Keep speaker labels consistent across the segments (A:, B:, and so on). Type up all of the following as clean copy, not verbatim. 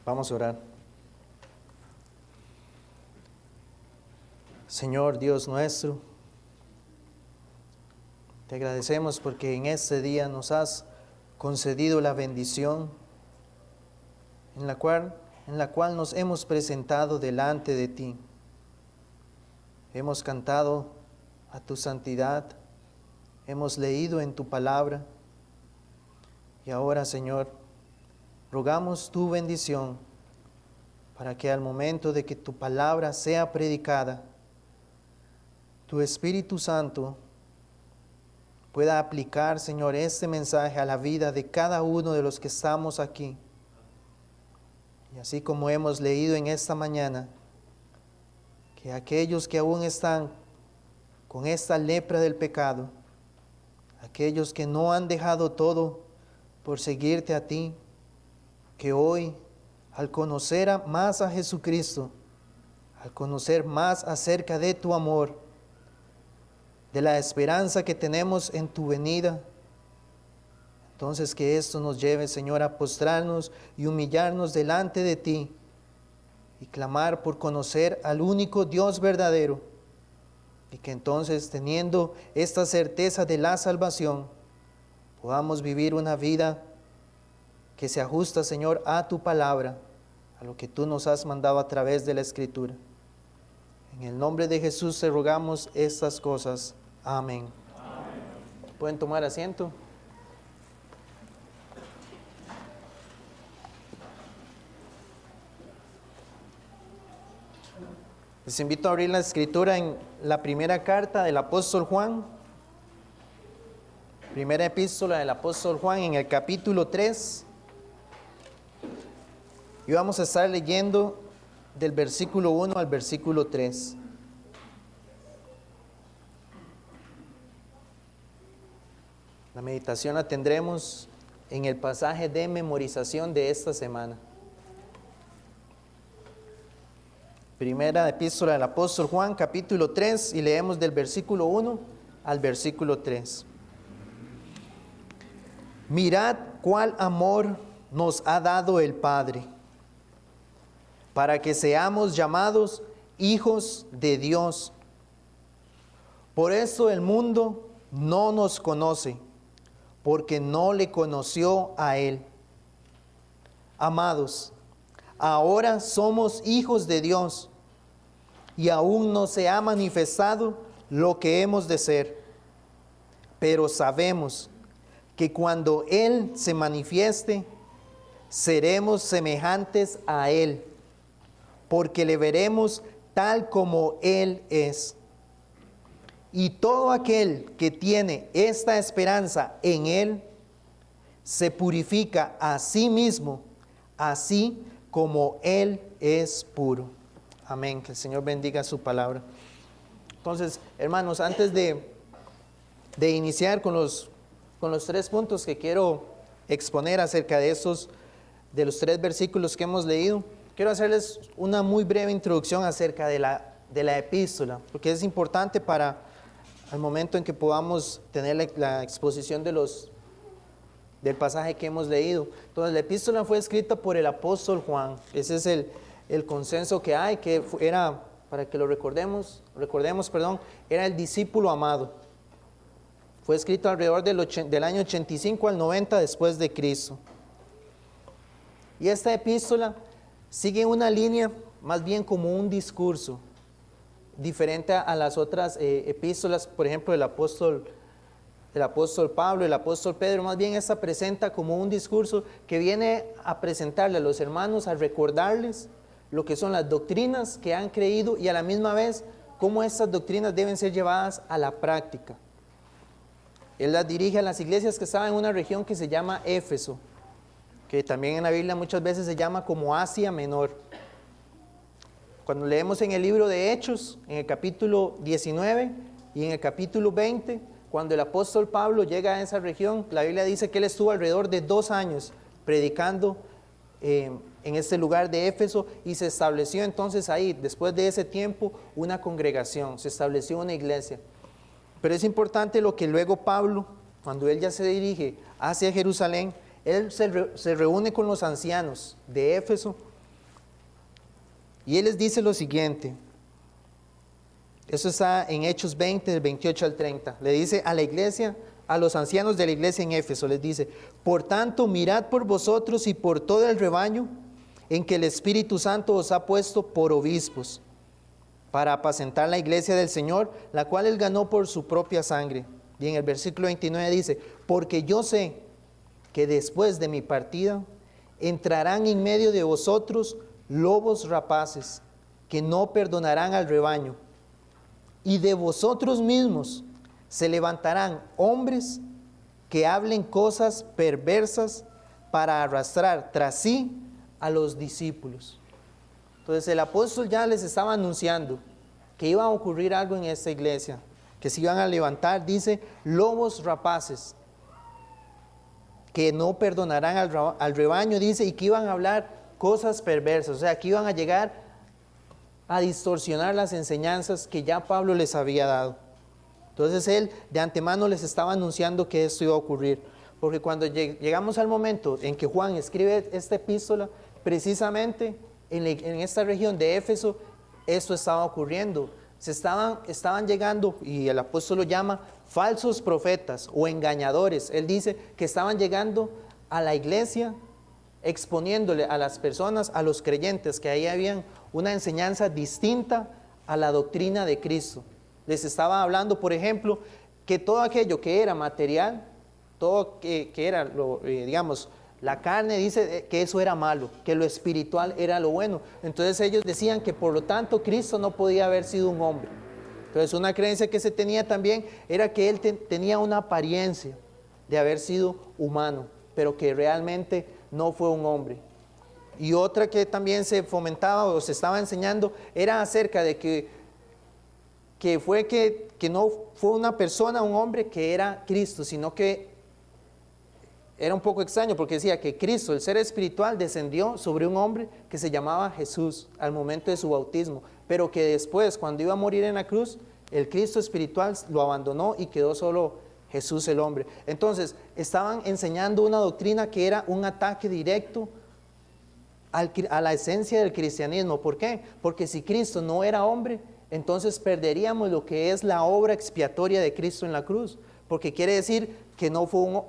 A: Vamos a orar. Señor Dios nuestro, te agradecemos porque en este día nos has concedido la bendición en la cual nos hemos presentado delante de ti. Hemos cantado a tu santidad, hemos leído en tu palabra y ahora, Señor, rogamos tu bendición para que al momento de que tu palabra sea predicada, tu Espíritu Santo pueda aplicar, Señor, este mensaje a la vida de cada uno de los que estamos aquí. Y así como hemos leído en esta mañana, que aquellos que aún están con esta lepra del pecado, aquellos que no han dejado todo por seguirte a ti, que hoy, al conocer más a Jesucristo, al conocer más acerca de tu amor, de la esperanza que tenemos en tu venida, entonces que esto nos lleve, Señor, a postrarnos y humillarnos delante de ti y clamar por conocer al único Dios verdadero, y que entonces, teniendo esta certeza de la salvación, podamos vivir una vida que se ajusta, Señor, a tu palabra, a lo que tú nos has mandado a través de la Escritura. En el nombre de Jesús te rogamos estas cosas. Amén. Amén. ¿Pueden tomar asiento? Les invito a abrir la Escritura en la primera carta del apóstol Juan, primera epístola del apóstol Juan, en el capítulo 3. Y vamos a estar leyendo del versículo 1 al versículo 3. La meditación la tendremos en el pasaje de memorización de esta semana. Primera epístola del apóstol Juan, capítulo 3, y leemos del versículo 1 al versículo 3. Mirad cuál amor nos ha dado el Padre, para que seamos llamados hijos de Dios. Por eso el mundo no nos conoce, porque no le conoció a Él. Amados, ahora somos hijos de Dios, y aún no se ha manifestado lo que hemos de ser. Pero sabemos que cuando Él se manifieste, seremos semejantes a Él, porque le veremos tal como Él es. Y todo aquel que tiene esta esperanza en Él, se purifica a sí mismo, así como Él es puro. Amén. Que el Señor bendiga su palabra. Entonces, hermanos, antes de iniciar con los 3 puntos que quiero exponer acerca de los 3 versículos que hemos leído, quiero hacerles una muy breve introducción acerca de la epístola, porque es importante para el momento en que podamos tener la exposición del pasaje que hemos leído. Entonces, la epístola fue escrita por el apóstol Juan. Ese es el consenso que hay, que era, para que lo recordemos, era el discípulo amado. Fue escrito alrededor del año 85 al 90 después de Cristo. Y esta epístola sigue una línea más bien como un discurso, diferente a las otras epístolas, por ejemplo, del apóstol Pablo, el apóstol Pedro. Más bien esta presenta como un discurso que viene a presentarle a los hermanos, a recordarles lo que son las doctrinas que han creído y a la misma vez cómo estas doctrinas deben ser llevadas a la práctica. Él las dirige a las iglesias que estaban en una región que se llama Éfeso, que también en la Biblia muchas veces se llama como Asia Menor. Cuando leemos en el libro de Hechos, en el capítulo 19 y en el capítulo 20, cuando el apóstol Pablo llega a esa región, la Biblia dice que él estuvo alrededor de 2 años predicando en este lugar de Éfeso, y se estableció entonces ahí, después de ese tiempo, una congregación, se estableció una iglesia. Pero es importante lo que luego Pablo, cuando él ya se dirige hacia Jerusalén, él se reúne con los ancianos de Éfeso Y él les dice lo siguiente. Eso está en Hechos 20, del 28 al 30. Le dice a la iglesia, a los ancianos de la iglesia en Éfeso, les dice: por tanto, mirad por vosotros y por todo el rebaño en que el Espíritu Santo os ha puesto por obispos, para apacentar la iglesia del Señor, la cual él ganó por su propia sangre. Y en el versículo 29 dice: porque yo sé que después de mi partida entrarán en medio de vosotros lobos rapaces, que no perdonarán al rebaño. Y de vosotros mismos se levantarán hombres que hablen cosas perversas para arrastrar tras sí a los discípulos. Entonces el apóstol ya les estaba anunciando que iba a ocurrir algo en esta iglesia, que se iban a levantar, dice, lobos rapaces, que no perdonarán al rebaño, dice, y que iban a hablar cosas perversas, o sea, que iban a llegar a distorsionar las enseñanzas que ya Pablo les había dado. Entonces él de antemano les estaba anunciando que esto iba a ocurrir, porque cuando llegamos al momento en que Juan escribe esta epístola, precisamente en esta región de Éfeso, esto estaba ocurriendo. Estaban llegando, y el apóstol lo llama falsos profetas o engañadores. Él dice que estaban llegando a la iglesia, exponiéndole a las personas, a los creyentes, que ahí habían una enseñanza distinta a la doctrina de Cristo. Les estaba hablando, por ejemplo, que todo aquello que era material, todo que era, digamos, la carne, dice que eso era malo, que lo espiritual era lo bueno. Entonces ellos decían que por lo tanto Cristo no podía haber sido un hombre. Entonces una creencia que se tenía también era que él tenía una apariencia de haber sido humano, pero que realmente no fue un hombre. Y otra que también se fomentaba o se estaba enseñando era acerca de que no fue una persona, un hombre que era Cristo, sino que era un poco extraño porque decía que Cristo, el ser espiritual, descendió sobre un hombre que se llamaba Jesús al momento de su bautismo, pero que después, cuando iba a morir en la cruz, el Cristo espiritual lo abandonó y quedó solo Jesús el hombre. Entonces, estaban enseñando una doctrina que era un ataque directo a la esencia del cristianismo. ¿Por qué? Porque si Cristo no era hombre, entonces perderíamos lo que es la obra expiatoria de Cristo en la cruz, porque quiere decir que no fue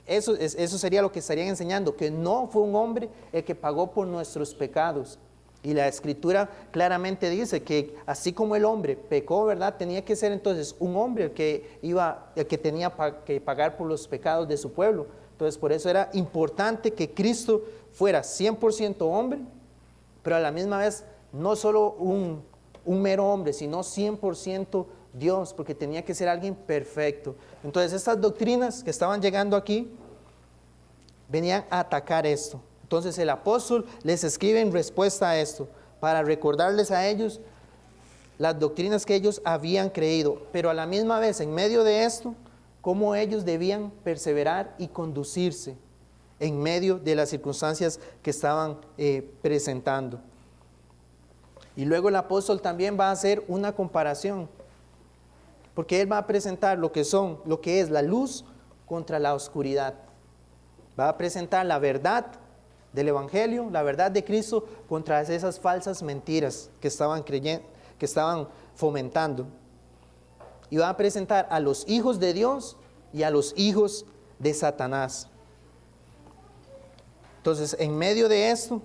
A: eso sería lo que estarían enseñando, que no fue un hombre el que pagó por nuestros pecados. Y la Escritura claramente dice que así como el hombre pecó, ¿verdad? Tenía que ser entonces un hombre el que tenía que pagar por los pecados de su pueblo. Entonces por eso era importante que Cristo fuera 100% hombre, pero a la misma vez no solo un mero hombre, sino 100% Dios, porque tenía que ser alguien perfecto. Entonces estas doctrinas que estaban llegando aquí venían a atacar esto. Entonces el apóstol les escribe en respuesta a esto, para recordarles a ellos las doctrinas que ellos habían creído, pero a la misma vez, en medio de esto, cómo ellos debían perseverar y conducirse en medio de las circunstancias que estaban presentando. Y luego el apóstol también va a hacer una comparación, porque él va a presentar lo que es la luz contra la oscuridad. Va a presentar la verdad del Evangelio, la verdad de Cristo, contra esas falsas mentiras que estaban fomentando. Y va a presentar a los hijos de Dios y a los hijos de Satanás. Entonces, en medio de esto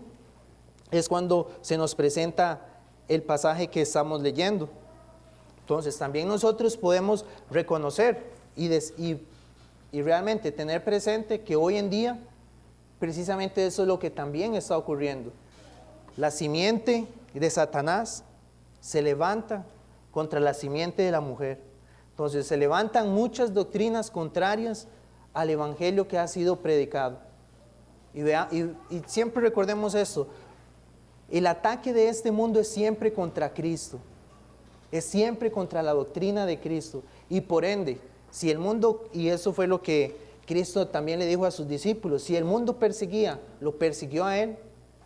A: es cuando se nos presenta el pasaje que estamos leyendo. Entonces, también nosotros podemos reconocer y realmente tener presente que hoy en día precisamente eso es lo que también está ocurriendo. La simiente de Satanás se levanta contra la simiente de la mujer. Entonces se levantan muchas doctrinas contrarias al evangelio que ha sido predicado. Y siempre recordemos esto: el ataque de este mundo es siempre contra Cristo, es siempre contra la doctrina de Cristo. Y por ende, si el mundo, y eso fue lo que Cristo también le dijo a sus discípulos, si el mundo lo persiguió a Él,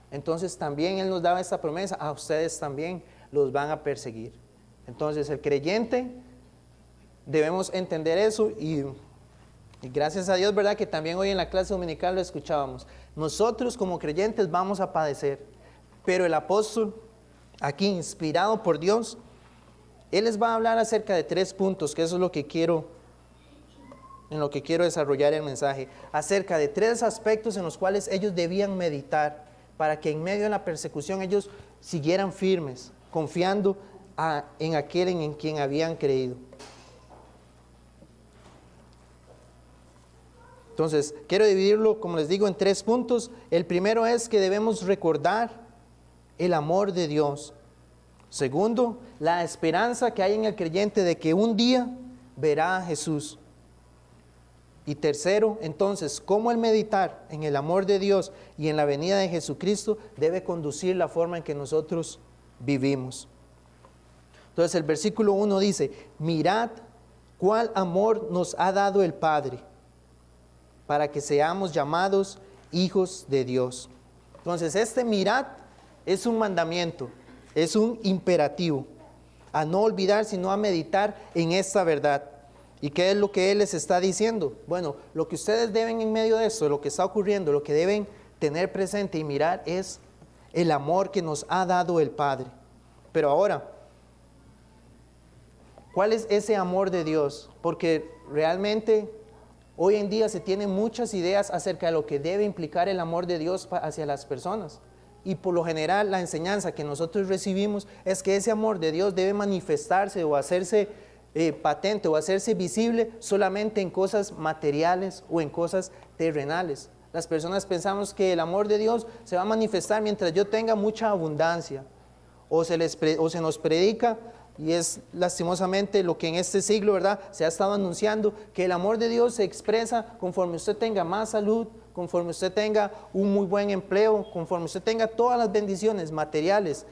A: entonces también Él nos daba esta promesa: a ustedes también los van a perseguir. Entonces el creyente debemos entender eso y gracias a Dios, ¿verdad? Que también hoy en la clase dominical lo escuchábamos. Nosotros como creyentes vamos a padecer, pero el apóstol aquí inspirado por Dios, Él les va a hablar acerca de 3 puntos, que eso es lo que quiero, en lo que quiero desarrollar el mensaje, acerca de 3 aspectos en los cuales ellos debían meditar, para que en medio de la persecución ellos siguieran firmes, confiando en aquel en quien habían creído. Entonces, quiero dividirlo, como les digo, en 3 puntos. El primero es que debemos recordar el amor de Dios. Segundo, la esperanza que hay en el creyente de que un día verá a Jesús. Y tercero, entonces, cómo el meditar en el amor de Dios y en la venida de Jesucristo debe conducir la forma en que nosotros vivimos. Entonces, el versículo 1 dice: mirad cuál amor nos ha dado el Padre, para que seamos llamados hijos de Dios. Entonces, este mirad es un mandamiento, es un imperativo, a no olvidar, sino a meditar en esta verdad. ¿Y qué es lo que Él les está diciendo? Bueno, lo que ustedes deben en medio de esto, lo que está ocurriendo, lo que deben tener presente y mirar es el amor que nos ha dado el Padre. Pero ahora, ¿cuál es ese amor de Dios? Porque realmente hoy en día se tienen muchas ideas acerca de lo que debe implicar el amor de Dios hacia las personas. Y por lo general la enseñanza que nosotros recibimos es que ese amor de Dios debe manifestarse o hacerse patente o hacerse visible solamente en cosas materiales o en cosas terrenales. Las personas pensamos que el amor de Dios se va a manifestar mientras yo tenga mucha abundancia, o se nos predica, y es lastimosamente lo que en este siglo, ¿verdad?, se ha estado anunciando, que el amor de Dios se expresa conforme usted tenga más salud, conforme usted tenga un muy buen empleo, conforme usted tenga todas las bendiciones materiales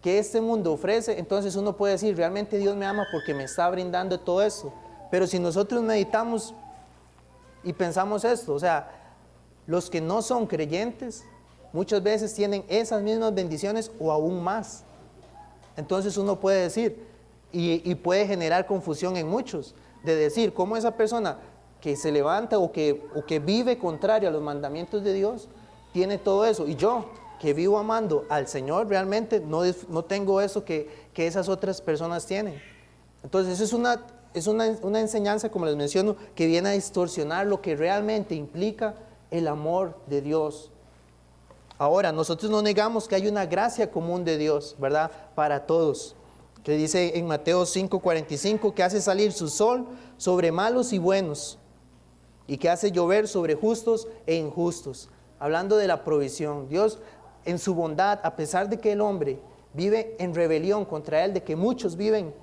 A: que este mundo ofrece. Entonces uno puede decir, realmente Dios me ama porque me está brindando todo esto. Pero si nosotros meditamos y pensamos esto, o sea, los que no son creyentes muchas veces tienen esas mismas bendiciones o aún más. Entonces uno puede decir, y puede generar confusión en muchos, de decir, ¿cómo esa persona que se levanta o que vive contrario a los mandamientos de Dios tiene todo eso? Y yo, que vivo amando al Señor, realmente no tengo eso que esas otras personas tienen. Entonces es una enseñanza, como les menciono, que viene a distorsionar lo que realmente implica el amor de Dios. Ahora, nosotros no negamos que hay una gracia común de Dios, ¿verdad?, para todos, que dice en Mateo 5:45, que hace salir su sol sobre malos y buenos, y que hace llover sobre justos e injustos. Hablando de la provisión, Dios en su bondad, a pesar de que el hombre vive en rebelión contra Él, de que muchos viven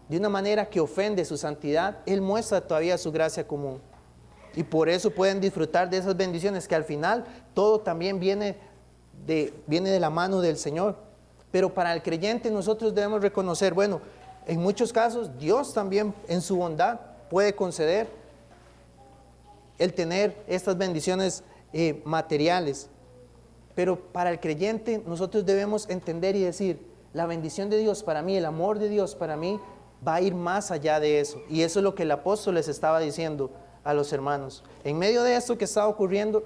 A: de una manera que ofende su santidad, Él muestra todavía su gracia común. Y por eso pueden disfrutar de esas bendiciones, que al final todo también viene de la mano del Señor. Pero para el creyente nosotros debemos reconocer, bueno, en muchos casos Dios también en su bondad puede conceder el tener estas bendiciones materiales. Pero para el creyente nosotros debemos entender y decir, la bendición de Dios para mí, el amor de Dios para mí va a ir más allá de eso. Y eso es lo que el apóstol les estaba diciendo a los hermanos. En medio de esto que está ocurriendo,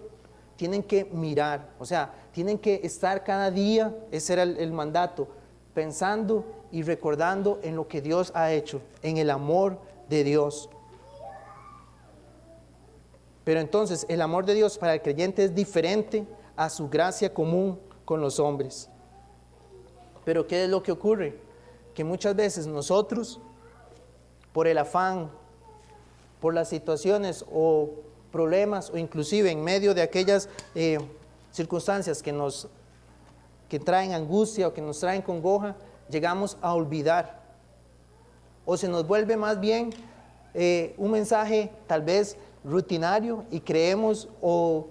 A: tienen que mirar, o sea, tienen que estar cada día, ese era el mandato, pensando y recordando en lo que Dios ha hecho, en el amor de Dios. Pero entonces el amor de Dios para el creyente es diferente a su gracia común con los hombres. Pero ¿qué es lo que ocurre? Que muchas veces nosotros, por el afán, por las situaciones o problemas, o inclusive en medio de aquellas circunstancias que traen angustia o que nos traen congoja, llegamos a olvidar, o se nos vuelve más bien un mensaje tal vez rutinario, y creemos, o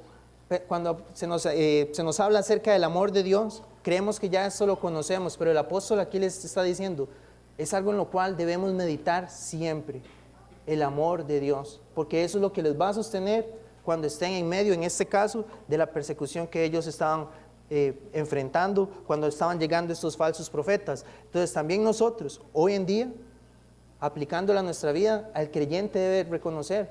A: cuando se nos habla acerca del amor de Dios, creemos que ya eso lo conocemos. Pero el apóstol aquí les está diciendo, es algo en lo cual debemos meditar siempre, el amor de Dios, porque eso es lo que les va a sostener cuando estén en medio, en este caso, de la persecución que ellos estaban enfrentando cuando estaban llegando estos falsos profetas. Entonces también nosotros, hoy en día, aplicándola a nuestra vida, al creyente debe reconocer,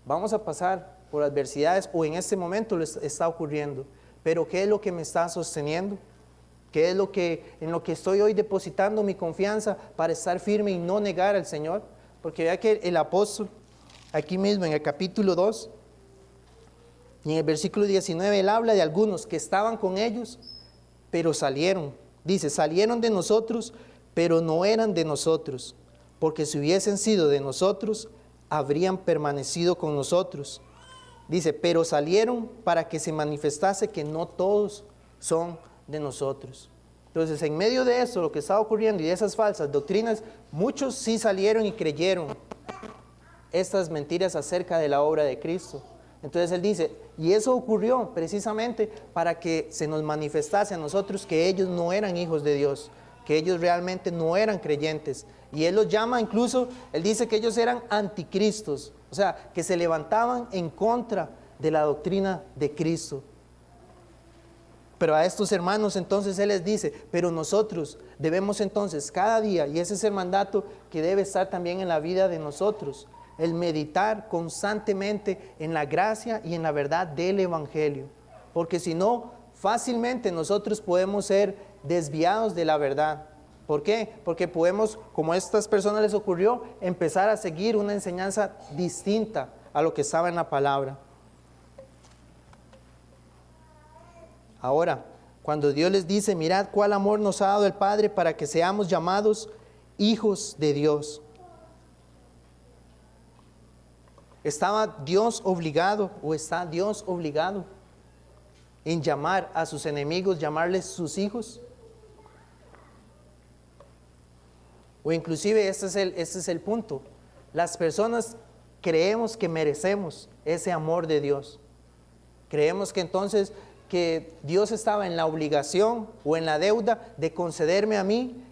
A: vamos a pasar por adversidades, o en este momento lo está ocurriendo, pero ¿qué es lo que me está sosteniendo? ¿Qué es en lo que estoy hoy depositando mi confianza para estar firme y no negar al Señor? Porque vea que el apóstol, aquí mismo en el capítulo 2, y en el versículo 19, él habla de algunos que estaban con ellos, pero salieron. Dice, salieron de nosotros, pero no eran de nosotros, porque si hubiesen sido de nosotros, habrían permanecido con nosotros. Dice, pero salieron para que se manifestase que no todos son de nosotros. Entonces, en medio de eso, lo que estaba ocurriendo y de esas falsas doctrinas, muchos sí salieron y creyeron estas mentiras acerca de la obra de Cristo. Entonces él dice, y eso ocurrió precisamente para que se nos manifestase a nosotros que ellos no eran hijos de Dios, que ellos realmente no eran creyentes. Y él los llama incluso, él dice que ellos eran anticristos, o sea, que se levantaban en contra de la doctrina de Cristo. Pero a estos hermanos entonces él les dice, pero nosotros debemos entonces cada día, y ese es el mandato que debe estar también en la vida de nosotros, el meditar constantemente en la gracia y en la verdad del Evangelio. Porque si no, fácilmente nosotros podemos ser desviados de la verdad. ¿Por qué? Porque podemos, como a estas personas les ocurrió, empezar a seguir una enseñanza distinta a lo que estaba en la palabra. Ahora, cuando Dios les dice, mirad cuál amor nos ha dado el Padre para que seamos llamados hijos de Dios. ¿Estaba Dios obligado o está Dios obligado en llamar a sus enemigos, llamarles sus hijos? O inclusive este es el punto. Las personas creemos que merecemos ese amor de Dios. Creemos que entonces que Dios estaba en la obligación o en la deuda de concederme a mí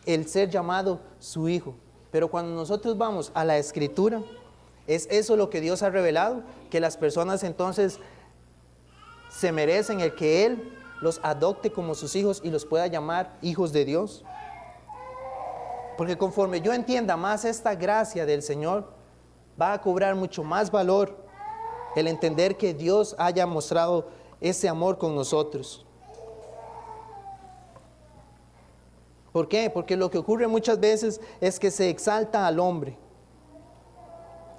A: el ser llamado su hijo. Pero cuando nosotros vamos a la Escritura, es eso lo que Dios ha revelado, que las personas entonces se merecen el que Él los adopte como sus hijos y los pueda llamar hijos de Dios. Porque conforme yo entienda más esta gracia del Señor, va a cobrar mucho más valor el entender que Dios haya mostrado ese amor con nosotros. ¿Por qué? Porque lo que ocurre muchas veces es que se exalta al hombre.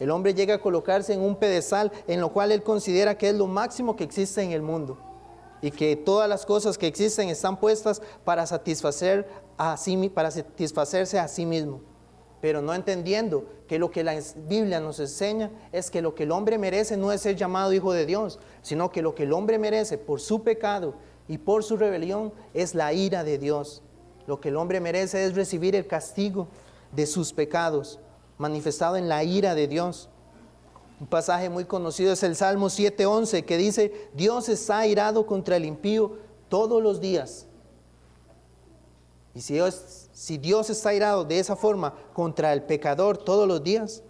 A: El hombre llega a colocarse en un pedestal en lo cual él considera que es lo máximo que existe en el mundo y que todas las cosas que existen están puestas para satisfacerse a sí mismo, pero no entendiendo que lo que la Biblia nos enseña es que lo que el hombre merece no es ser llamado hijo de Dios, sino que lo que el hombre merece por su pecado y por su rebelión es la ira de Dios. Lo que el hombre merece es recibir el castigo de sus pecados, manifestado en la ira de Dios. Un pasaje muy conocido es el Salmo 7:11, que dice, Dios está airado contra el impío todos los días. Y si Dios está airado de esa forma contra el pecador todos los días,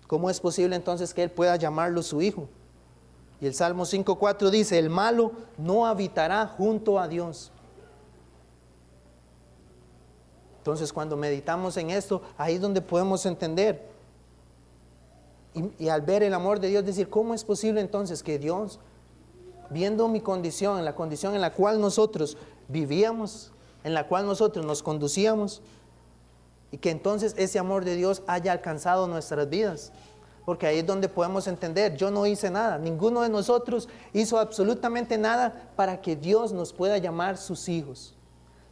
A: ¿cómo es posible entonces que Él pueda llamarlo su hijo? Y el Salmo 5:4 dice, el malo no habitará junto a Dios. Entonces, cuando meditamos en esto, ahí es donde podemos entender. Y al ver el amor de Dios, decir, ¿cómo es posible entonces que Dios, viendo mi condición, la condición en la cual nosotros vivíamos, en la cual nosotros nos conducíamos, y que entonces ese amor de Dios haya alcanzado nuestras vidas? Porque ahí es donde podemos entender, yo no hice nada, ninguno de nosotros hizo absolutamente nada para que Dios nos pueda llamar sus hijos.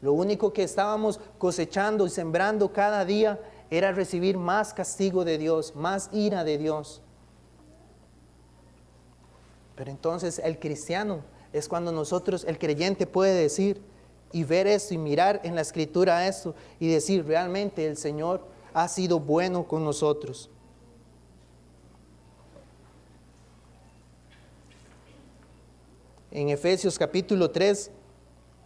A: Lo único que estábamos cosechando y sembrando cada día era recibir más castigo de Dios, más ira de Dios. Pero entonces el cristiano es cuando nosotros, el creyente, puede decir y ver esto y mirar en la Escritura esto y decir, realmente el Señor ha sido bueno con nosotros. En Efesios capítulo 3,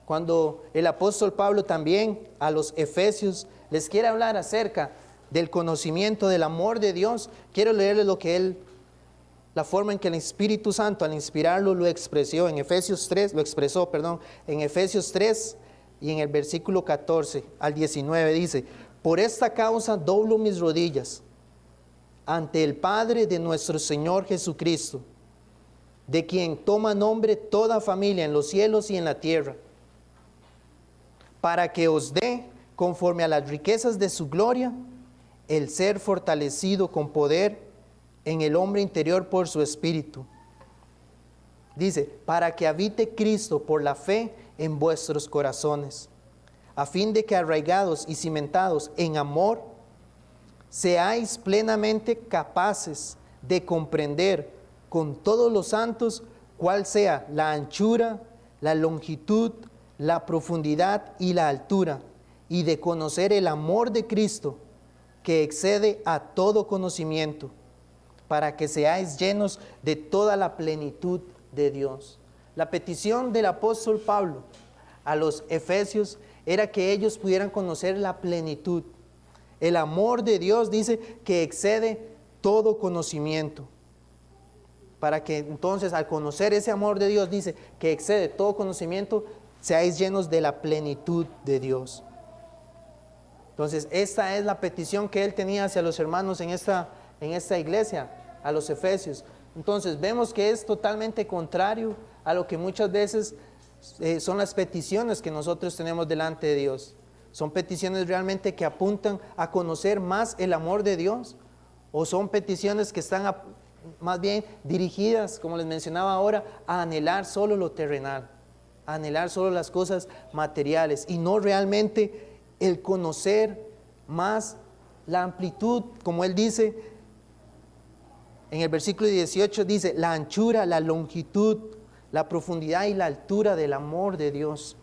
A: cuando el apóstol Pablo también a los efesios les quiere hablar acerca del conocimiento del amor de Dios, quiero leerles la forma en que el Espíritu Santo al inspirarlo lo expresó en Efesios 3, en Efesios 3 y en el versículo 14 al 19 dice, por esta causa doblo mis rodillas ante el Padre de nuestro Señor Jesucristo, de quien toma nombre toda familia en los cielos y en la tierra, para que os dé, conforme a las riquezas de su gloria, el ser fortalecido con poder en el hombre interior por su Espíritu. Dice, para que habite Cristo por la fe en vuestros corazones, a fin de que arraigados y cimentados en amor, seáis plenamente capaces de comprender con todos los santos cuál sea la anchura, la longitud, la profundidad y la altura, y de conocer el amor de Cristo, que excede a todo conocimiento, para que seáis llenos de toda la plenitud de Dios. La petición del apóstol Pablo a los efesios era que ellos pudieran conocer la plenitud. El amor de Dios dice que excede todo conocimiento. Para que entonces, al conocer ese amor de Dios, dice que excede todo conocimiento, seáis llenos de la plenitud de Dios. Entonces, esta es la petición que él tenía hacia los hermanos en esta iglesia, a los efesios. Entonces, vemos que es totalmente contrario a lo que muchas veces son las peticiones que nosotros tenemos delante de Dios. Son peticiones realmente que apuntan a conocer más el amor de Dios, o son peticiones que están más bien dirigidas, como les mencionaba ahora, a anhelar solo lo terrenal, a anhelar solo las cosas materiales, y no realmente el conocer más la amplitud, como él dice en el versículo 18, dice la anchura, la longitud, la profundidad y la altura del amor de Dios.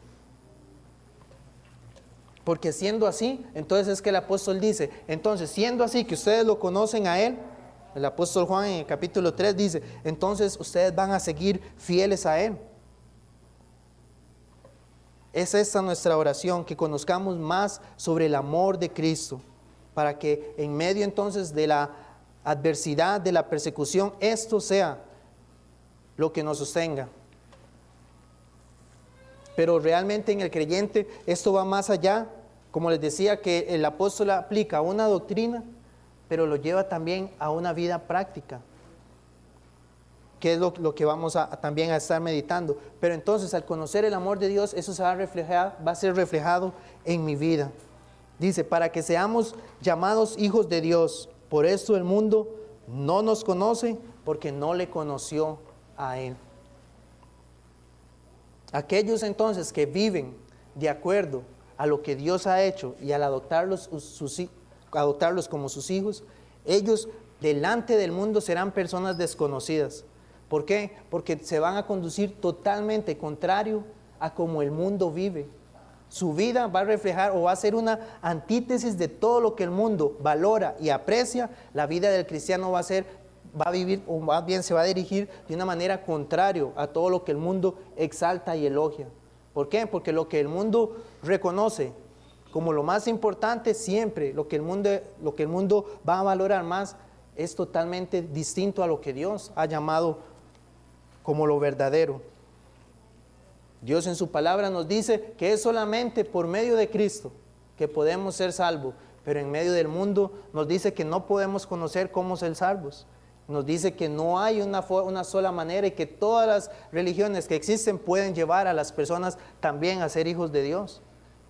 A: Porque siendo así, entonces es que el apóstol dice, entonces siendo así que ustedes lo conocen a él, el apóstol Juan en el capítulo 3 dice, entonces ustedes van a seguir fieles a él. Es esta nuestra oración, que conozcamos más sobre el amor de Cristo, para que en medio entonces de la adversidad, de la persecución, esto sea lo que nos sostenga. Pero realmente en el creyente esto va más allá, como les decía, que el apóstol aplica una doctrina, pero lo lleva también a una vida práctica, que es lo que vamos también a estar meditando. Pero entonces, al conocer el amor de Dios, eso va a ser reflejado en mi vida. Dice, para que seamos llamados hijos de Dios. Por esto el mundo no nos conoce, porque no le conoció a Él. Aquellos entonces que viven de acuerdo a lo que Dios ha hecho y al adoptarlos como sus hijos, ellos delante del mundo serán personas desconocidas. ¿Por qué? Porque se van a conducir totalmente contrario a como el mundo vive. Su vida va a reflejar o va a ser una antítesis de todo lo que el mundo valora y aprecia. La vida del cristiano va a vivir, o más bien se va a dirigir de una manera contraria a todo lo que el mundo exalta y elogia. ¿Por qué? Porque lo que el mundo reconoce como lo más importante, siempre lo que el mundo va a valorar más es totalmente distinto a lo que Dios ha llamado como lo verdadero. Dios en su palabra nos dice que es solamente por medio de Cristo que podemos ser salvos, pero en medio del mundo nos dice que no podemos conocer cómo ser salvos. Nos dice que no hay una sola manera, y que todas las religiones que existen pueden llevar a las personas también a ser hijos de Dios.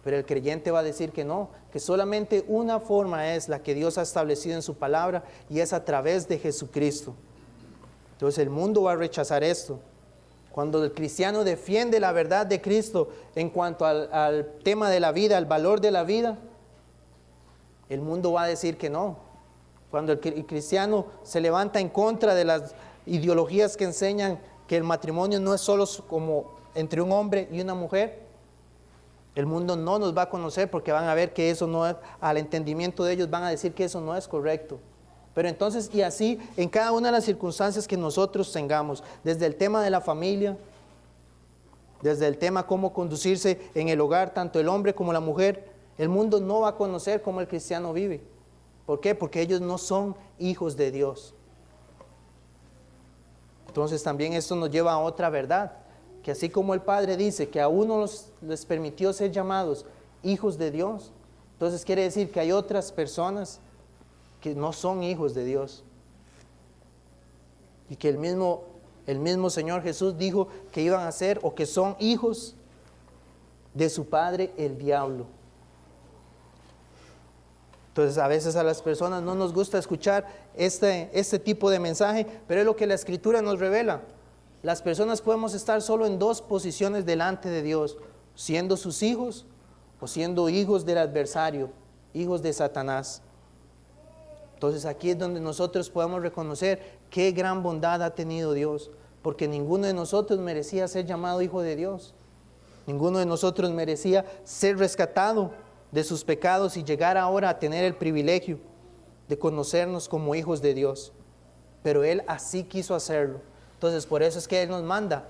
A: Pero el creyente va a decir que no, que solamente una forma es la que Dios ha establecido en su palabra, y es a través de Jesucristo. Entonces el mundo va a rechazar esto. Cuando el cristiano defiende la verdad de Cristo en cuanto al tema de la vida, al valor de la vida, el mundo va a decir que no. Cuando el cristiano se levanta en contra de las ideologías que enseñan que el matrimonio no es solo como entre un hombre y una mujer, el mundo no nos va a conocer, porque van a ver que eso no es, al entendimiento de ellos van a decir que eso no es correcto. Pero entonces, y así, en cada una de las circunstancias que nosotros tengamos, desde el tema de la familia, desde el tema cómo conducirse en el hogar, tanto el hombre como la mujer, el mundo no va a conocer cómo el cristiano vive. ¿Por qué? Porque ellos no son hijos de Dios. Entonces también esto nos lleva a otra verdad, que así como el Padre dice que a unos les permitió ser llamados hijos de Dios, entonces quiere decir que hay otras personas que no son hijos de Dios. Y que el mismo Señor Jesús dijo que iban a ser, o que son hijos de su padre el diablo. Entonces a veces a las personas no nos gusta escuchar este tipo de mensaje, pero es lo que la Escritura nos revela. Las personas podemos estar solo en dos posiciones delante de Dios, siendo sus hijos o siendo hijos del adversario, hijos de Satanás. Entonces aquí es donde nosotros podemos reconocer qué gran bondad ha tenido Dios, porque ninguno de nosotros merecía ser llamado hijo de Dios. Ninguno de nosotros merecía ser rescatado de sus pecados y llegar ahora a tener el privilegio de conocernos como hijos de Dios. Pero Él así quiso hacerlo. Entonces por eso es que Él nos manda.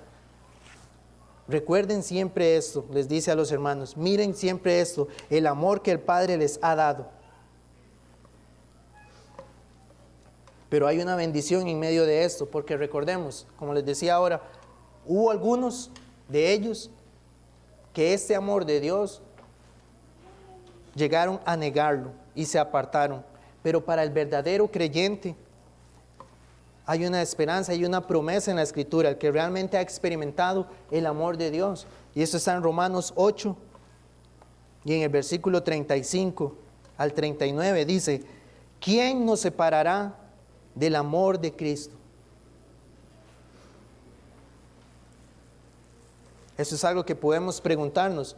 A: Recuerden siempre esto, les dice a los hermanos, miren siempre esto, el amor que el Padre les ha dado. Pero hay una bendición en medio de esto, porque recordemos, como les decía ahora, hubo algunos de ellos que este amor de Dios llegaron a negarlo y se apartaron. Pero para el verdadero creyente hay una esperanza, hay una promesa en la Escritura, el que realmente ha experimentado el amor de Dios. Y eso está en Romanos 8 y en el versículo 35 al 39 dice, ¿quién nos separará del amor de Cristo? Eso es algo que podemos preguntarnos.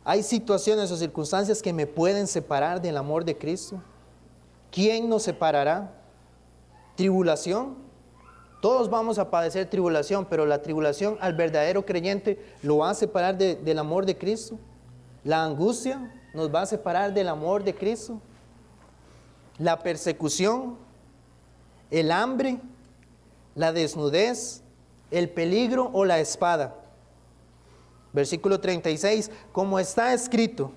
A: ¿Hay situaciones o circunstancias que me pueden separar del amor de Cristo? ¿Quién nos separará? ¿Tribulación? Todos vamos a padecer tribulación, pero la tribulación al verdadero creyente lo va a separar del amor de Cristo. ¿La angustia nos va a separar del amor de Cristo? ¿La persecución? ¿El hambre? ¿La desnudez? ¿El peligro o la espada? Versículo 36, como está escrito,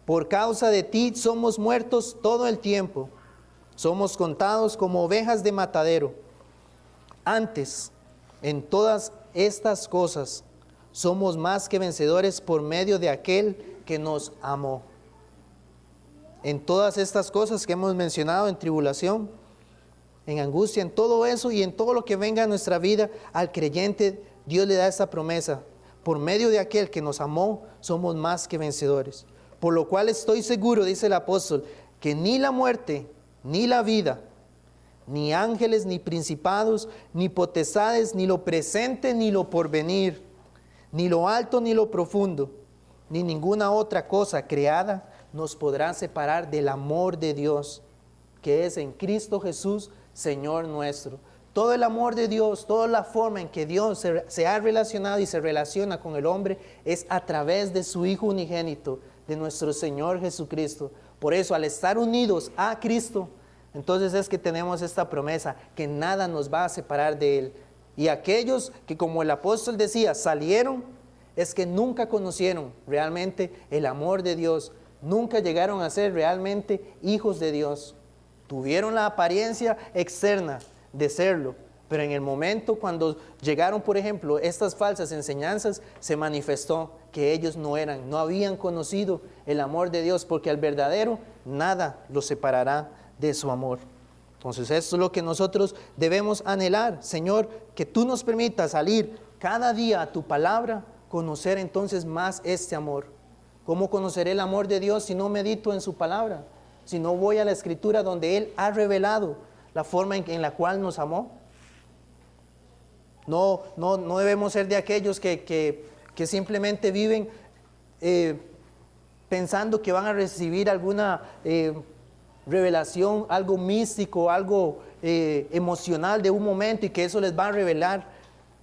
A: por causa de ti somos muertos todo el tiempo, somos contados como ovejas de matadero. Antes, en todas estas cosas, somos más que vencedores por medio de aquel que nos amó. En todas estas cosas que hemos mencionado, en tribulación, en angustia, en todo eso y en todo lo que venga a nuestra vida, al creyente Dios le da esta promesa. Por medio de aquel que nos amó, somos más que vencedores. Por lo cual estoy seguro, dice el apóstol, que ni la muerte, ni la vida, ni ángeles, ni principados, ni potestades, ni lo presente, ni lo porvenir, ni lo alto, ni lo profundo, ni ninguna otra cosa creada nos podrá separar del amor de Dios, que es en Cristo Jesús, Señor nuestro. Todo el amor de Dios, toda la forma en que Dios se ha relacionado y se relaciona con el hombre es a través de su Hijo unigénito, de nuestro Señor Jesucristo. Por eso, al estar unidos a Cristo, entonces es que tenemos esta promesa, que nada nos va a separar de Él. Y aquellos que, como el apóstol decía, salieron, es que nunca conocieron realmente el amor de Dios, nunca llegaron a ser realmente hijos de Dios. Tuvieron la apariencia externa de serlo, pero en el momento cuando llegaron, por ejemplo, estas falsas enseñanzas, se manifestó que ellos no habían conocido el amor de Dios, porque al verdadero nada los separará de su amor. Entonces esto es lo que nosotros debemos anhelar, Señor, que tú nos permitas salir cada día a tu palabra, conocer entonces más este amor. ¿Cómo conoceré el amor de Dios si no medito en su palabra? Si no voy a la Escritura donde Él ha revelado la forma en la cual nos amó. No debemos ser de aquellos que simplemente viven pensando que van a recibir alguna revelación, algo místico, algo emocional de un momento y que eso les va a revelar.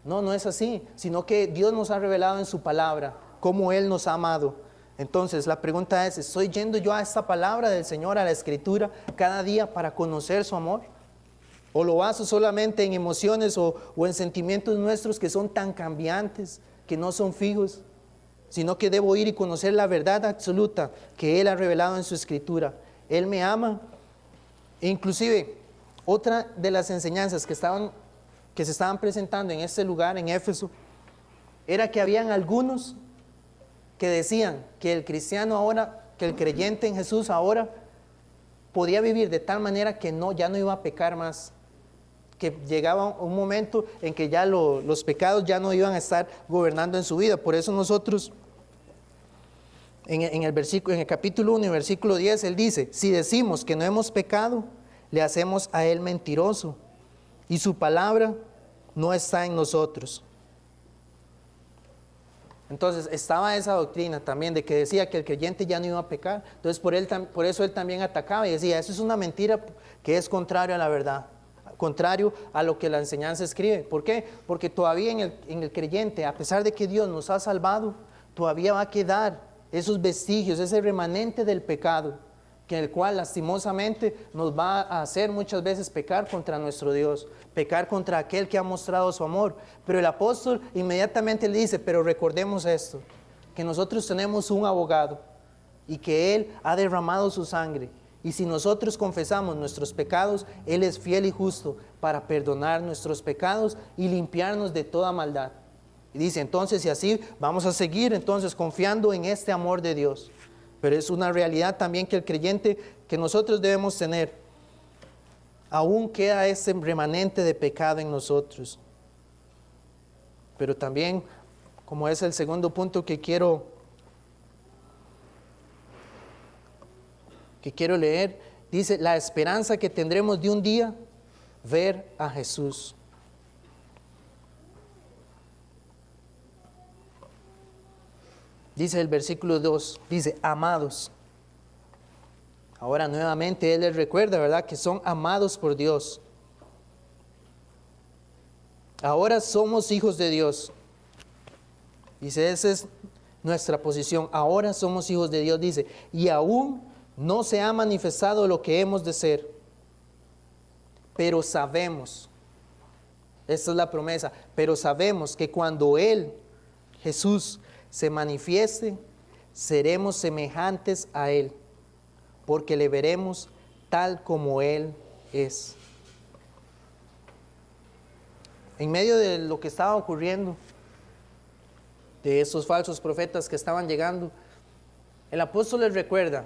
A: No es así, sino que Dios nos ha revelado en su palabra cómo Él nos ha amado. Entonces la pregunta es, ¿estoy yendo yo a esta palabra del Señor, a la Escritura, cada día para conocer su amor? ¿O lo baso solamente en emociones o en sentimientos nuestros que son tan cambiantes, que no son fijos, sino que debo ir y conocer la verdad absoluta que Él ha revelado en su Escritura? Él me ama. E inclusive, otra de las enseñanzas que se estaban presentando en este lugar, en Éfeso, era que habían algunos que decían que el cristiano ahora, que el creyente en Jesús ahora, podía vivir de tal manera que ya no iba a pecar más, que llegaba un momento en que ya los pecados ya no iban a estar gobernando en su vida. Por eso nosotros en el capítulo 1 y versículo 10, él dice, si decimos que no hemos pecado, le hacemos a él mentiroso y su palabra no está en nosotros. Entonces estaba esa doctrina también de que decía que el creyente ya no iba a pecar. Entonces por eso él también atacaba y decía, eso es una mentira que es contrario a la verdad, contrario a lo que la enseñanza escribe. ¿Por qué? Porque todavía en el creyente, a pesar de que Dios nos ha salvado, todavía va a quedar esos vestigios, ese remanente del pecado, que el cual lastimosamente nos va a hacer muchas veces pecar contra nuestro Dios, pecar contra aquel que ha mostrado su amor. Pero el apóstol inmediatamente le dice, pero recordemos esto, que nosotros tenemos un abogado y que Él ha derramado su sangre. Y si nosotros confesamos nuestros pecados, Él es fiel y justo para perdonar nuestros pecados y limpiarnos de toda maldad. Y dice, entonces, y así vamos a seguir entonces confiando en este amor de Dios. Pero es una realidad también que el creyente, que nosotros debemos tener. Aún queda ese remanente de pecado en nosotros. Pero también, como es el segundo punto que quiero leer, dice, la esperanza que tendremos de un día ver a Jesús. Dice el versículo 2, dice, amados. Ahora nuevamente Él les recuerda, ¿verdad?, que son amados por Dios. Ahora somos hijos de Dios. Dice, esa es nuestra posición. Ahora somos hijos de Dios, dice, y aún no se ha manifestado lo que hemos de ser. Pero sabemos, esta es la promesa, pero sabemos que cuando Él, Jesús, se manifieste, seremos semejantes a Él, porque le veremos tal como Él es. En medio de lo que estaba ocurriendo, de esos falsos profetas que estaban llegando, el apóstol les recuerda,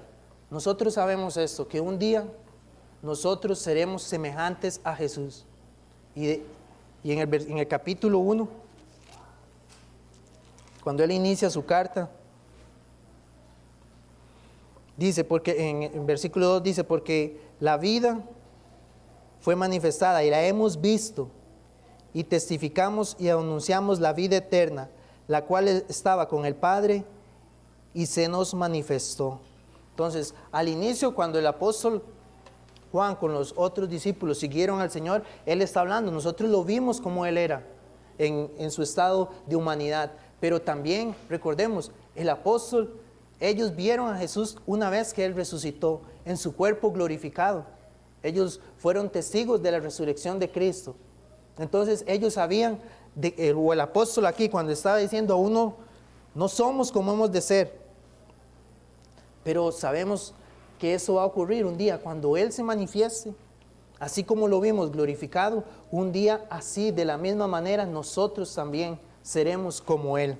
A: nosotros sabemos esto, que un día nosotros seremos semejantes a Jesús. Y en el capítulo 1, cuando él inicia su carta, dice, porque en versículo 2 dice, porque la vida fue manifestada y la hemos visto y testificamos y anunciamos la vida eterna, la cual estaba con el Padre y se nos manifestó. Entonces, al inicio, cuando el apóstol Juan con los otros discípulos siguieron al Señor, Él está hablando, nosotros lo vimos como Él era en su estado de humanidad. Pero también, recordemos, el apóstol, ellos vieron a Jesús una vez que Él resucitó en su cuerpo glorificado. Ellos fueron testigos de la resurrección de Cristo. Entonces ellos sabían, o el apóstol aquí cuando estaba diciendo, aún no somos como hemos de ser. Pero sabemos que eso va a ocurrir un día cuando Él se manifieste. Así como lo vimos glorificado, un día así, de la misma manera, nosotros también seremos como Él.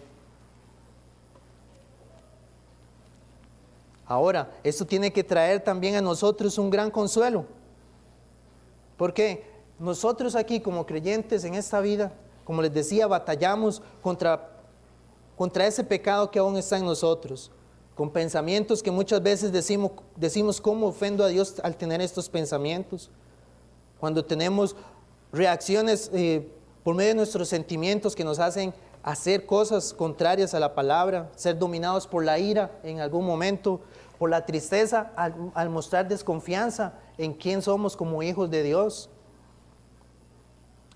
A: Ahora, esto tiene que traer también a nosotros un gran consuelo. Porque nosotros aquí como creyentes en esta vida, como les decía, batallamos contra ese pecado que aún está en nosotros. Con pensamientos que muchas veces decimos cómo ofendo a Dios al tener estos pensamientos. Cuando tenemos reacciones por medio de nuestros sentimientos que nos hacen hacer cosas contrarias a la palabra, ser dominados por la ira en algún momento, por la tristeza al mostrar desconfianza en quién somos como hijos de Dios.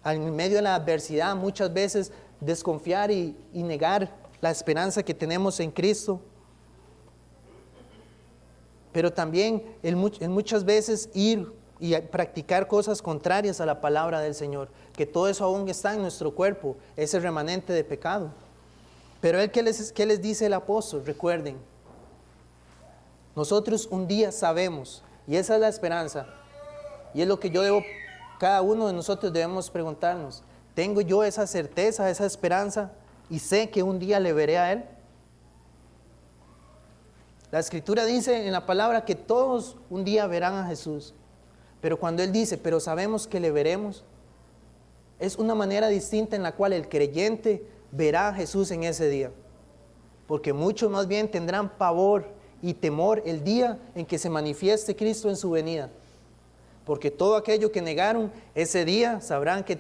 A: En medio de la adversidad muchas veces desconfiar y negar la esperanza que tenemos en Cristo. Pero también en muchas veces ir y practicar cosas contrarias a la palabra del Señor, que todo eso aún está en nuestro cuerpo, ese remanente de pecado. Pero ¿qué les dice el apóstol? Recuerden, nosotros un día sabemos, y esa es la esperanza, y es lo que cada uno de nosotros debemos preguntarnos, ¿tengo yo esa certeza, esa esperanza, y sé que un día le veré a Él? La Escritura dice en la palabra que todos un día verán a Jesús. Pero cuando Él dice, pero sabemos que le veremos, es una manera distinta en la cual el creyente verá a Jesús en ese día. porque muchos más bien tendrán pavor y temor el día en que se manifieste Cristo en su venida. Porque todo aquello que negaron ese día sabrán que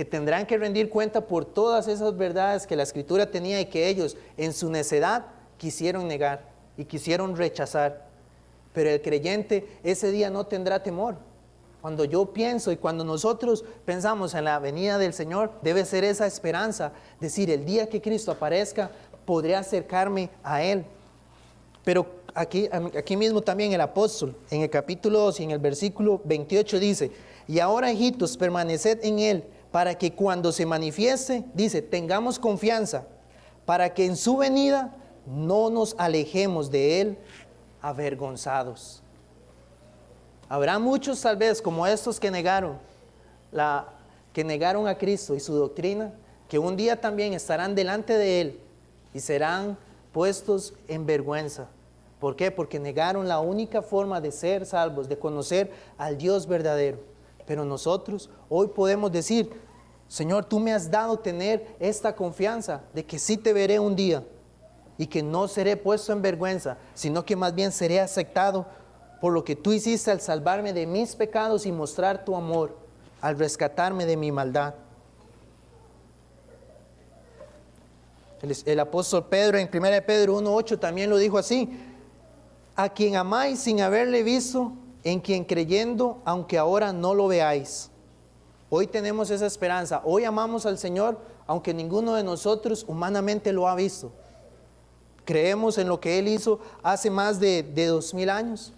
A: tendrán que rendir cuenta por todas esas verdades que la Escritura tenía y que ellos en su necedad quisieron negar y quisieron rechazar. Pero el creyente ese día no tendrá temor. Cuando yo pienso y cuando nosotros pensamos en la venida del Señor, debe ser esa esperanza, decir, el día que Cristo aparezca, podré acercarme a Él. Pero aquí mismo también el apóstol, en el capítulo 2 y en el versículo 28 dice, y ahora, hijitos, permaneced en Él, para que cuando se manifieste, dice, tengamos confianza, para que en su venida no nos alejemos de Él avergonzados. Habrá muchos tal vez como estos que negaron a Cristo y su doctrina, que un día también estarán delante de Él y serán puestos en vergüenza. ¿Por qué? Porque negaron la única forma de ser salvos, de conocer al Dios verdadero. Pero nosotros hoy podemos decir, Señor, tú me has dado tener esta confianza de que sí te veré un día y que no seré puesto en vergüenza, sino que más bien seré aceptado por lo que tú hiciste al salvarme de mis pecados y mostrar tu amor, al rescatarme de mi maldad. El apóstol Pedro en 1 Pedro 1:8 también lo dijo así, a quien amáis sin haberle visto, en quien creyendo, aunque ahora no lo veáis. Hoy tenemos esa esperanza, hoy amamos al Señor, aunque ninguno de nosotros humanamente lo ha visto. Creemos en lo que Él hizo hace más de 2000 años.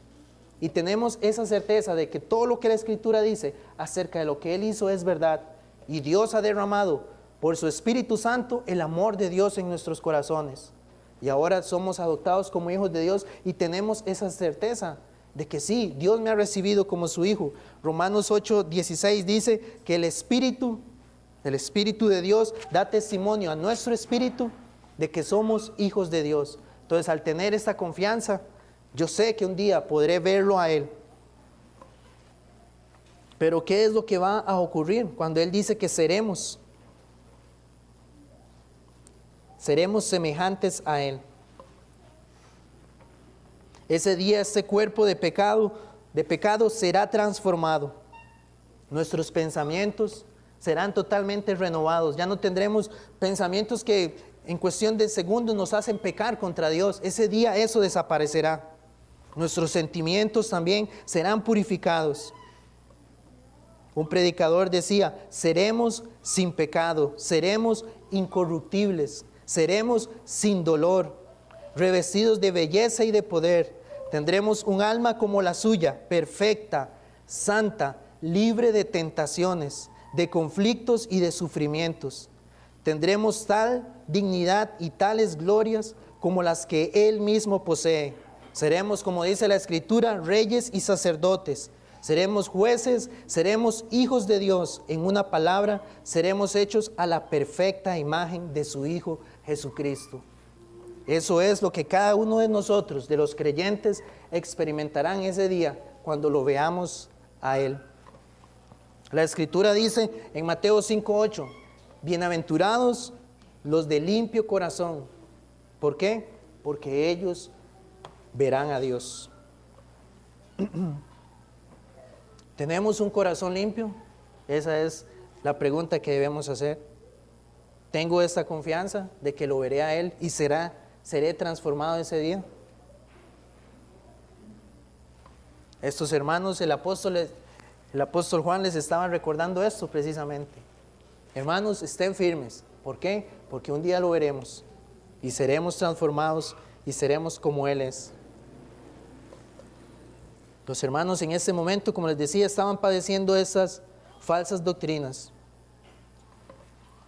A: Y tenemos esa certeza de que todo lo que la Escritura dice acerca de lo que Él hizo es verdad. Y Dios ha derramado por su Espíritu Santo el amor de Dios en nuestros corazones. Y ahora somos adoptados como hijos de Dios y tenemos esa certeza de que sí, Dios me ha recibido como su hijo. Romanos 8:16 dice que el Espíritu de Dios da testimonio a nuestro espíritu de que somos hijos de Dios. Entonces, al tener esta confianza, yo sé que un día podré verlo a Él. Pero ¿qué es lo que va a ocurrir cuando Él dice que seremos semejantes a Él? Ese día este cuerpo de pecado será transformado. Nuestros pensamientos serán totalmente renovados. Ya no tendremos pensamientos que en cuestión de segundos nos hacen pecar contra Dios. Ese día eso desaparecerá. Nuestros sentimientos también serán purificados. Un predicador decía, seremos sin pecado, seremos incorruptibles, seremos sin dolor, revestidos de belleza y de poder. Tendremos un alma como la suya, perfecta, santa, libre de tentaciones, de conflictos y de sufrimientos. Tendremos tal dignidad y tales glorias como las que Él mismo posee. Seremos, como dice la Escritura, reyes y sacerdotes. Seremos jueces, seremos hijos de Dios. En una palabra, seremos hechos a la perfecta imagen de su Hijo Jesucristo. Eso es lo que cada uno de nosotros, de los creyentes, experimentarán ese día cuando lo veamos a Él. La Escritura dice en Mateo 5:8, bienaventurados los de limpio corazón. ¿Por qué? Porque ellos verán a Dios. ¿Tenemos un corazón limpio? Esa es la pregunta que debemos hacer. ¿Tengo esta confianza de que lo veré a Él y seré transformado ese día? Estos hermanos, el apóstol Juan les estaba recordando esto precisamente. Hermanos, estén firmes. ¿Por qué? Porque un día lo veremos y seremos transformados y seremos como Él es. Los hermanos en ese momento, como les decía, estaban padeciendo esas falsas doctrinas.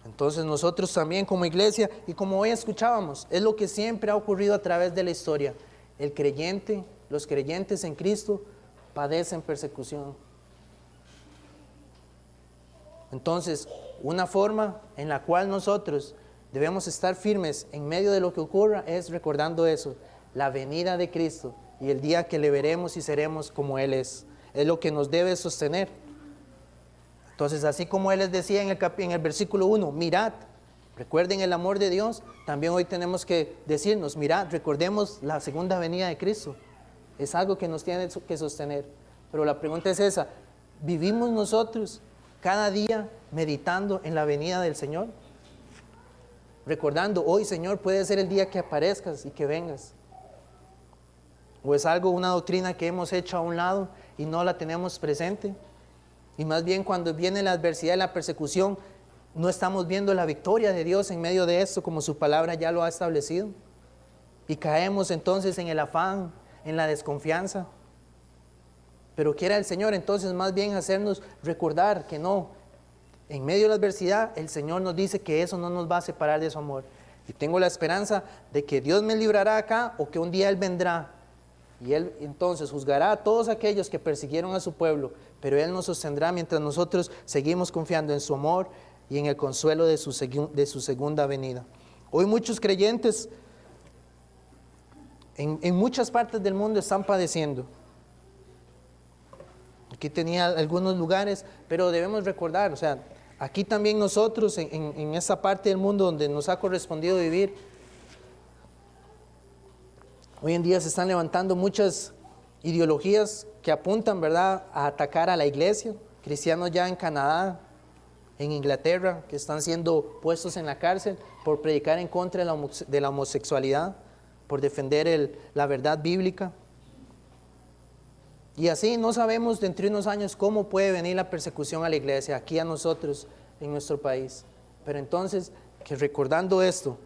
A: Entonces nosotros también como iglesia, y como hoy escuchábamos, es lo que siempre ha ocurrido a través de la historia. Los creyentes en Cristo padecen persecución. Entonces, una forma en la cual nosotros debemos estar firmes en medio de lo que ocurra es recordando eso, la venida de Cristo y el día que le veremos y seremos como Él es. Es lo que nos debe sostener. Entonces, así como Él les decía en el versículo 1, mirad, Recuerden el amor de Dios. También hoy tenemos que decirnos, mira, recordemos la segunda venida de Cristo. Es algo que nos tiene que sostener. Pero la pregunta es esa, ¿vivimos nosotros cada día meditando en la venida del Señor? Recordando, hoy Señor puede ser el día que aparezcas y que vengas. ¿O es algo, una doctrina que hemos hecho a un lado y no la tenemos presente? Y más bien cuando viene la adversidad y la persecución, no estamos viendo la victoria de Dios en medio de esto, como su palabra ya lo ha establecido. Y caemos entonces en el afán, en la desconfianza. Pero quiera el Señor entonces más bien hacernos recordar que no, en medio de la adversidad el Señor nos dice que eso no nos va a separar de su amor. Y tengo la esperanza de que Dios me librará acá o que un día Él vendrá. Y Él entonces juzgará a todos aquellos que persiguieron a su pueblo, pero Él nos sostendrá mientras nosotros seguimos confiando en su amor y en el consuelo de su segunda venida. Hoy muchos creyentes en muchas partes del mundo están padeciendo. Aquí tenía algunos lugares, pero debemos recordar, o sea, aquí también nosotros en esa parte del mundo donde nos ha correspondido vivir, hoy en día se están levantando muchas ideologías que apuntan, ¿verdad?, a atacar a la iglesia. Cristianos ya en Canadá, en Inglaterra, que están siendo puestos en la cárcel por predicar en contra de la homosexualidad, por defender la verdad bíblica. Y así no sabemos dentro de unos años cómo puede venir la persecución a la iglesia, aquí a nosotros, en nuestro país. Pero entonces, que recordando esto,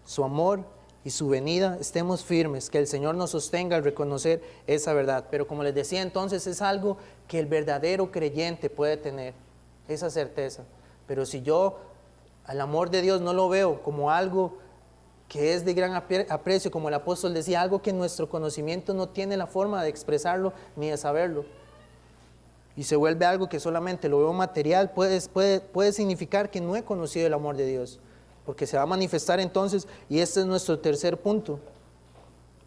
A: su amor y su venida, estemos firmes, que el Señor nos sostenga al reconocer esa verdad. Pero como les decía entonces, es algo que el verdadero creyente puede tener, esa certeza. Pero si yo al amor de Dios no lo veo como algo que es de gran aprecio, como el apóstol decía, algo que nuestro conocimiento no tiene la forma de expresarlo ni de saberlo, y se vuelve algo que solamente lo veo material, puede significar que no he conocido el amor de Dios, porque se va a manifestar entonces, y este es nuestro tercer punto,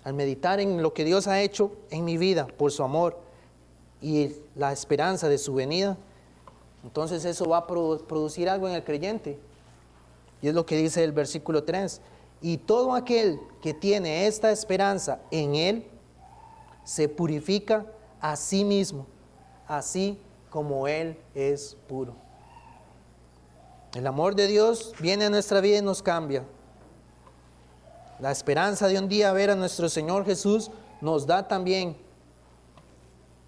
A: al meditar en lo que Dios ha hecho en mi vida por su amor y la esperanza de su venida, entonces eso va a producir algo en el creyente, y es lo que dice el versículo 3, y todo aquel que tiene esta esperanza en Él, se purifica a sí mismo, así como Él es puro. El amor de Dios viene a nuestra vida y nos cambia. La esperanza de un día ver a nuestro Señor Jesús nos da también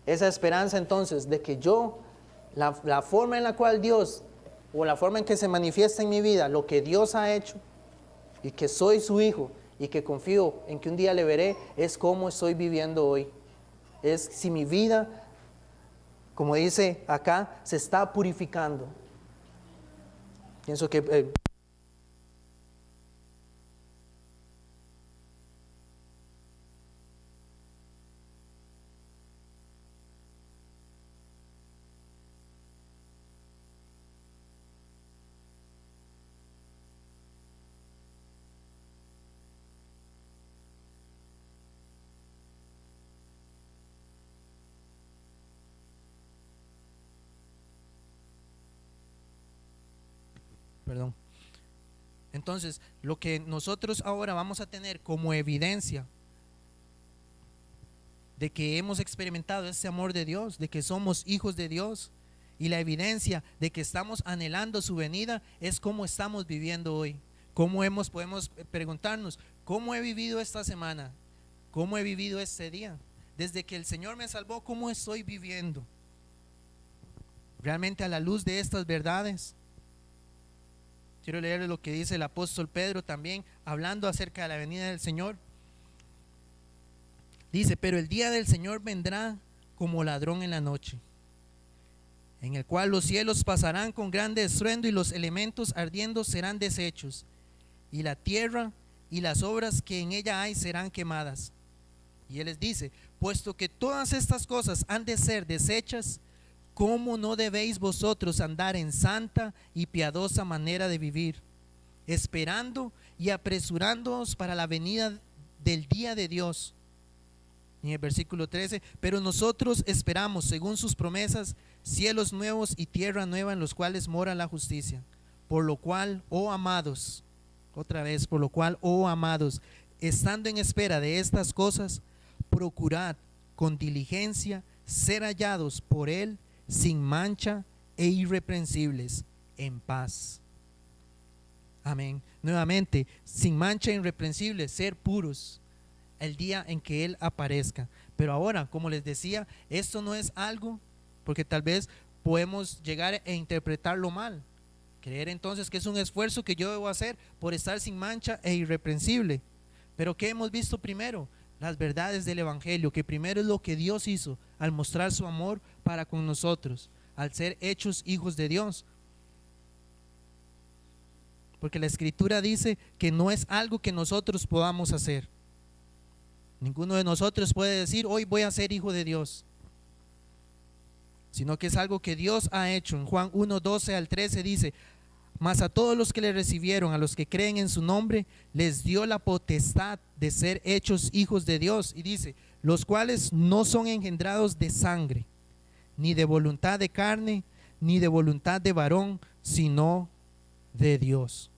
A: esa esperanza entonces de que yo, la forma en la cual Dios, o la forma en que se manifiesta en mi vida, lo que Dios ha hecho, y que soy su hijo, y que confío en que un día le veré, es como estoy viviendo hoy. Es si mi vida, como dice acá, se está purificando. Pienso que entonces, lo que nosotros ahora vamos a tener como evidencia de que hemos experimentado ese amor de Dios, de que somos hijos de Dios, y la evidencia de que estamos anhelando su venida, es cómo estamos viviendo hoy. Podemos preguntarnos, ¿cómo he vivido esta semana? ¿Cómo he vivido este día? Desde que el Señor me salvó, ¿cómo estoy viviendo? Realmente a la luz de estas verdades. Quiero leerles lo que dice el apóstol Pedro también, hablando acerca de la venida del Señor. Dice, pero el día del Señor vendrá como ladrón en la noche, en el cual los cielos pasarán con grande estruendo y los elementos ardiendo serán deshechos, y la tierra y las obras que en ella hay serán quemadas. Y Él les dice, puesto que todas estas cosas han de ser deshechas, ¿cómo no debéis vosotros andar en santa y piadosa manera de vivir, esperando y apresurándoos para la venida del día de Dios? Y en el versículo 13, pero nosotros esperamos, según sus promesas, cielos nuevos y tierra nueva en los cuales mora la justicia. Por lo cual, oh amados, otra vez, por lo cual, oh amados, estando en espera de estas cosas, procurad con diligencia ser hallados por Él sin mancha e irreprensibles en paz. Amén. Nuevamente, sin mancha e irreprensibles, ser puros el día en que Él aparezca. Pero ahora, como les decía, esto no es algo, porque tal vez podemos llegar a interpretarlo mal, creer entonces que es un esfuerzo que yo debo hacer por estar sin mancha e irreprensible. Pero ¿qué hemos visto primero? Las verdades del Evangelio, que primero es lo que Dios hizo al mostrar su amor para con nosotros, al ser hechos hijos de Dios. Porque la Escritura dice que no es algo que nosotros podamos hacer. Ninguno de nosotros puede decir, hoy voy a ser hijo de Dios, sino que es algo que Dios ha hecho. En Juan 1:12 al 13 dice: mas a todos los que le recibieron, a los que creen en su nombre, les dio la potestad de ser hechos hijos de Dios. Y dice: los cuales no son engendrados de sangre, ni de voluntad de carne, ni de voluntad de varón, sino de Dios.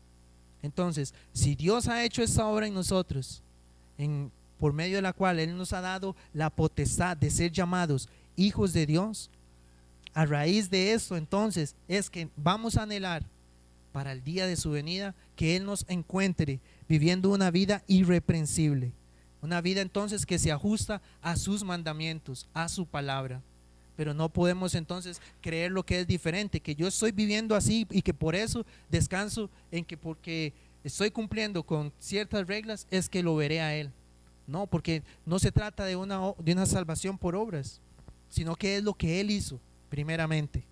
A: Entonces, si Dios ha hecho esta obra en nosotros, por medio de la cual Él nos ha dado la potestad de ser llamados hijos de Dios, a raíz de esto entonces es que vamos a anhelar para el día de su venida que Él nos encuentre viviendo una vida irreprensible, una vida entonces que se ajusta a sus mandamientos, a su palabra. Pero no podemos entonces creer lo que es diferente, que yo estoy viviendo así y que por eso descanso en que porque estoy cumpliendo con ciertas reglas es que lo veré a Él. No, porque no se trata de una salvación por obras, sino que es lo que Él hizo primeramente.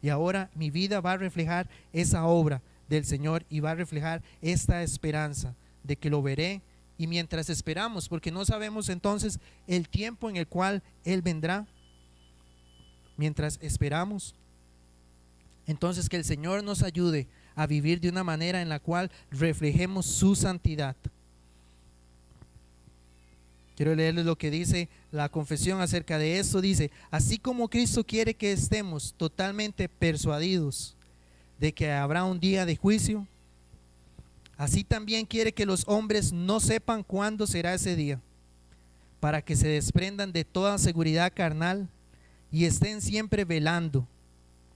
A: Y ahora mi vida va a reflejar esa obra del Señor y va a reflejar esta esperanza de que lo veré. Y mientras esperamos, porque no sabemos entonces el tiempo en el cual Él vendrá, mientras esperamos, entonces que el Señor nos ayude a vivir de una manera en la cual reflejemos su santidad. Quiero leerles lo que dice la confesión acerca de esto. Dice: así como Cristo quiere que estemos totalmente persuadidos de que habrá un día de juicio, así también quiere que los hombres no sepan cuándo será ese día, para que se desprendan de toda seguridad carnal y estén siempre velando,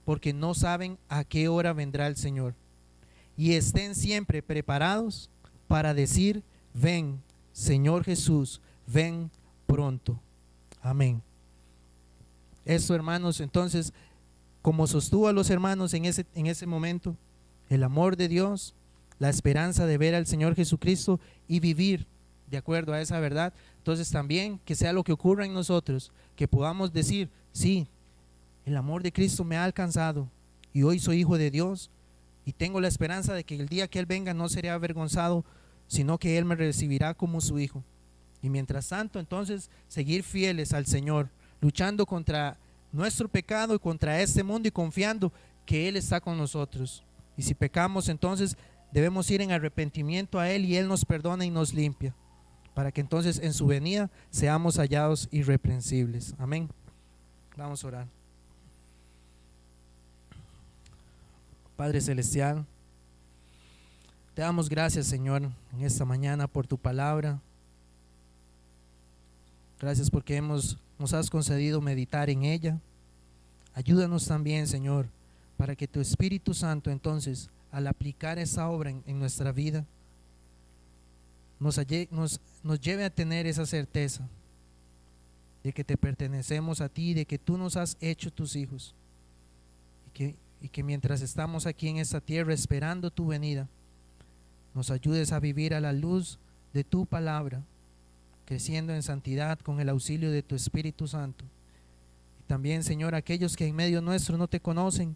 A: porque no saben a qué hora vendrá el Señor, y estén siempre preparados para decir: ven, Señor Jesús, ven pronto. Amén. Esto, hermanos, entonces, como sostuvo a los hermanos en ese momento, el amor de Dios, la esperanza de ver al Señor Jesucristo y vivir de acuerdo a esa verdad, entonces también que sea lo que ocurra en nosotros, que podamos decir: sí, el amor de Cristo me ha alcanzado y hoy soy hijo de Dios y tengo la esperanza de que el día que Él venga no seré avergonzado, sino que Él me recibirá como su hijo. Y mientras tanto, entonces, seguir fieles al Señor, luchando contra nuestro pecado y contra este mundo y confiando que Él está con nosotros. Y si pecamos, entonces debemos ir en arrepentimiento a Él y Él nos perdona y nos limpia, para que entonces en su venida seamos hallados irreprensibles. Amén. Vamos a orar. Padre Celestial, te damos gracias, Señor, en esta mañana por tu palabra. Gracias porque nos has concedido meditar en ella. Ayúdanos también, Señor, para que tu Espíritu Santo entonces, al aplicar esa obra en nuestra vida, nos lleve a tener esa certeza de que te pertenecemos a ti, de que tú nos has hecho tus hijos, y que mientras estamos aquí en esta tierra esperando tu venida, nos ayudes a vivir a la luz de tu palabra, creciendo en santidad con el auxilio de tu Espíritu Santo. Y también, Señor, aquellos que en medio nuestro no te conocen,